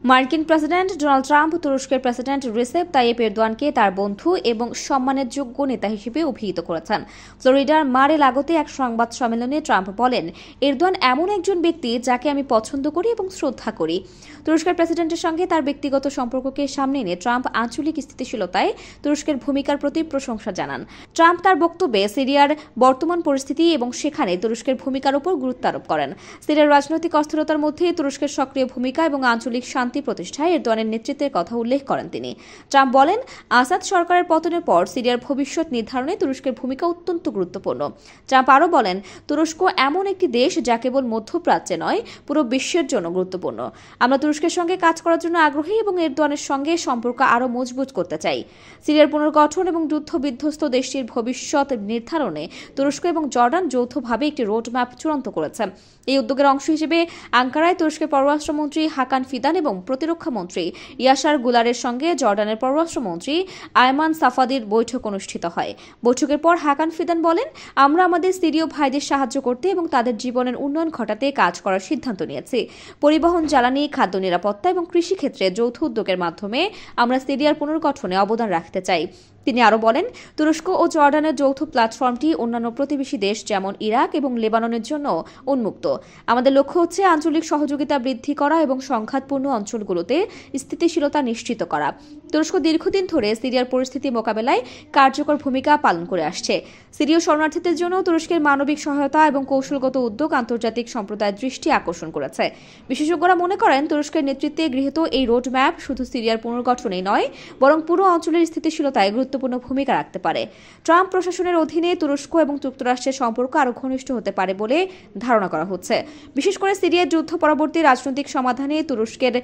মার্কিন president Donald Trump তুরস্কের president Recep Tayyip এরদোয়ানকে তার বন্ধু এবং সম্মানের যোগ্য নেতা হিসেবে অভিহিত করেছেন। ফ্লোরিডার মার-এ-লাগোতে এক সংবাদ সম্মেলনে ট্রাম্প বলেন, এরদোয়ান এমন একজন ব্যক্তি যাকে আমি পছন্দ করি এবং শ্রদ্ধা করি। তুরস্কের প্রেসিডেন্টের সঙ্গে তার ব্যক্তিগত সম্পর্ককে সামনে এনে ট্রাম্প আঞ্চলিক স্থিতিশীলতায় তুরস্কের ভূমিকার প্রতি প্রশংসা জানান। ট্রাম্প তার বক্তব্যে সিরিয়ার বর্তমান পরিস্থিতি এবং সেখানে তুরস্কের ভূমিকার উপর গুরুত্ব আরোপ করেন। সিরিয়ার রাজনৈতিক অস্থিরতার মধ্যে তুরস্কের সক্রিয় ভূমিকা এবং আঞ্চলিক শান্তি প্রতিষ্ঠায় এরদোয়ানের নেতৃত্বের কথা উল্লেখ করেন তিনি। ট্রাম্প বলেন, আসাদ সরকারের পতনের পর সিরিয়ার ভবিষ্যৎ নির্ধারণে তুরস্কের ভূমিকা অত্যন্ত গুরুত্বপূর্ণ। ট্রাম্প আরও বলেন, তুরস্ক এমন একটি দেশ যা কেবল মধ্যপ্রাচ্যে নয়, পুরো বিশ্বের জন্য গুরুত্বপূর্ণ। আমরা তুরস্কের সঙ্গে কাজ করার জন্য আগ্রহী এবং এরদোয়ানের সঙ্গে সম্পর্ক আরও মজবুত করতে চাই। সিরিয়ার পুনর্গঠন এবং যুদ্ধ বিধ্বস্ত দেশটির ভবিষ্যৎ নির্ধারণে তুরস্ক এবং জর্ডান যৌথভাবে একটি রোডম্যাপ চূড়ান্ত করেছে। এই উদ্যোগের অংশ হিসেবে আঙ্কারায় তুরস্কের পররাষ্ট্রমন্ত্রী হাকান ফিদান এবং প্রতিরক্ষা মন্ত্রী ইয়াসার গুলারের সঙ্গে জর্ডানের পররাষ্ট্রমন্ত্রী আয়মান সাফাদির বৈঠক অনুষ্ঠিত হয়। বৈঠকের পর হাকান ফিদান বলেন, আমরা আমাদের সিরীয় ভাইদের সাহায্য করতে এবং তাদের জীবনের উন্নয়ন ঘটাতে কাজ করার সিদ্ধান্ত নিয়েছি। পরিবহন, জ্বালানি, খাদ্য নিরাপত্তা এবং কৃষিক্ষেত্রে যৌথ উদ্যোগের মাধ্যমে আমরা সিরিয়ার পুনর্গঠনে অবদান রাখতে চাই। তিনি আরও বলেন, তুরস্ক ও জর্ডানের যৌথ প্ল্যাটফর্মটি অন্যান্য প্রতিবেশী দেশ যেমন ইরাক এবং লেবাননের জন্য উন্মুক্ত। আমাদের লক্ষ্য হচ্ছে আঞ্চলিক সহযোগিতা বৃদ্ধি করা এবং সংঘাতপূর্ণ অঞ্চলগুলোতে স্থিতিশীলতা নিশ্চিত করা। তুরস্ক দীর্ঘদিন ধরে সিরিয়ার পরিস্থিতি মোকাবেলায় কার্যকর ভূমিকা পালন করে আসছে। সিরীয় শরণার্থীদের জন্য তুরস্কের মানবিক সহায়তা এবং কৌশলগত উদ্যোগ আন্তর্জাতিক সম্প্রদায়ের দৃষ্টি আকর্ষণ করেছে। বিশেষজ্ঞরা মনে করেন, তুরস্কের নেতৃত্বে গৃহীত এই রোডম্যাপ শুধু সিরিয়ার পুনর্গঠনেই নয়, বরং পুরো অঞ্চলের স্থিতিশীলতায় গুরুত্বপূর্ণ ভূমিকা রাখতে পারে। ট্রাম্প প্রশাসনের অধীনে তুরস্ক এবং যুক্তরাষ্ট্রের সম্পর্ক আরও ঘনিষ্ঠ হতে পারে বলে ধারণা করা হচ্ছে। বিশেষ করে সিরিয়ার যুদ্ধ পরবর্তী রাজনৈতিক সমাধানে তুরস্কের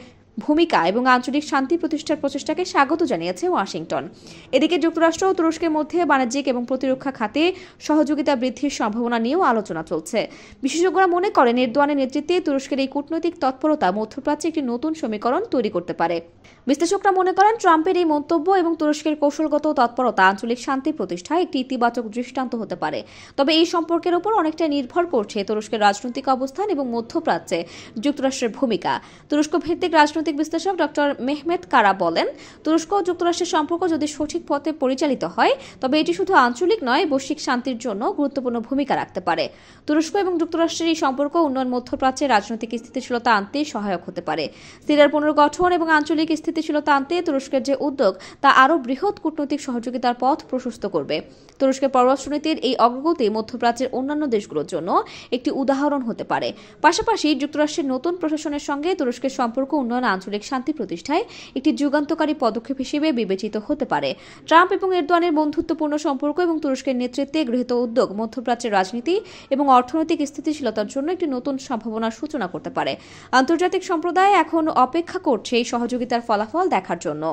ভূমিকা এবং আঞ্চলিক শান্তি প্রতিষ্ঠার প্রচেষ্টাকে স্বাগত জানিয়েছে ওয়াশিংটন। এদিকে যুক্তরাষ্ট্র ও তুরস্কের মধ্যে বাণিজ্যিক এবং প্রতিরক্ষা খাতে সহযোগিতা বৃদ্ধির সম্ভাবনা নিয়েও আলোচনা চলছে। বিশেষজ্ঞরা মনে করেন, এরদোয়ানের নেতৃত্বে তুরস্কের এই কূটনৈতিক তৎপরতা মধ্যপ্রাচ্যে একটি নতুন সমীকরণ তৈরি করতে পারে। বিশ্লেষকরা মনে করেন, ট্রাম্পের এই মন্তব্য এবং তুরস্কের কৌশলগত তৎপরতা আঞ্চলিক শান্তি প্রতিষ্ঠায় একটি ইতিবাচক দৃষ্টান্ত হতে পারে। তবে এই সম্পর্কের উপর অনেকটা নির্ভর করছে তুরস্কের রাজনৈতিক অবস্থান এবং মধ্যপ্রাচ্যে যুক্তরাষ্ট্রের ভূমিকা। তুরস্ক ভিত্তিক রাজনৈতিক বিশ্লেষক ডক্টর মেহমেত কারা বলেন, তুরস্ক ও যুক্তরাষ্ট্রের সম্পর্ক যদি সঠিক পথে পরিচালিত হয়, তবে এটি শুধু আঞ্চলিক নয়, বৈশ্বিক শান্তির জন্য গুরুত্বপূর্ণ ভূমিকা রাখতে পারে। তুরস্ক এবং যুক্তরাষ্ট্রের এই সম্পর্ক উন্নয়ন মধ্যপ্রাচ্যে রাজনৈতিক স্থিতিশীলতা আনতে সহায়ক হতে পারে। সিরিয়ার পুনর্গঠন এবং আঞ্চলিক স্থিতিশীলতা আনতে তুরস্কের যে উদ্যোগ, তা আরও বৃহৎ কূটনৈতিক সহযোগিতার পথ প্রশস্ত করবে। তুরস্কের পররাষ্ট্রনীতির এই অগ্রগতি মধ্যপ্রাচ্যের অন্যান্য দেশগুলোর জন্য একটি উদাহরণ হতে পারে। পাশাপাশি যুক্তরাষ্ট্রের নতুন প্রশাসনের সঙ্গে তুরস্কের সম্পর্ক উন্নয়ন আঞ্চলিক শান্তি প্রতিষ্ঠায় একটি যুগান্তকারী পদক্ষেপ হিসেবে বিবেচিত হতে পারে। ট্রাম্প এবং এরদোয়ানের বন্ধুত্বপূর্ণ সম্পর্ক এবং তুরস্কের নেতৃত্বে গৃহীত উদ্যোগ মধ্যপ্রাচ্যের রাজনীতি এবং অর্থনৈতিক স্থিতিশীলতার জন্য একটি নতুন সম্ভাবনার সূচনা করতে পারে। আন্তর্জাতিক সম্প্রদায় এখন অপেক্ষা করছে এই সহযোগিতার ফলাফল দেখার জন্য।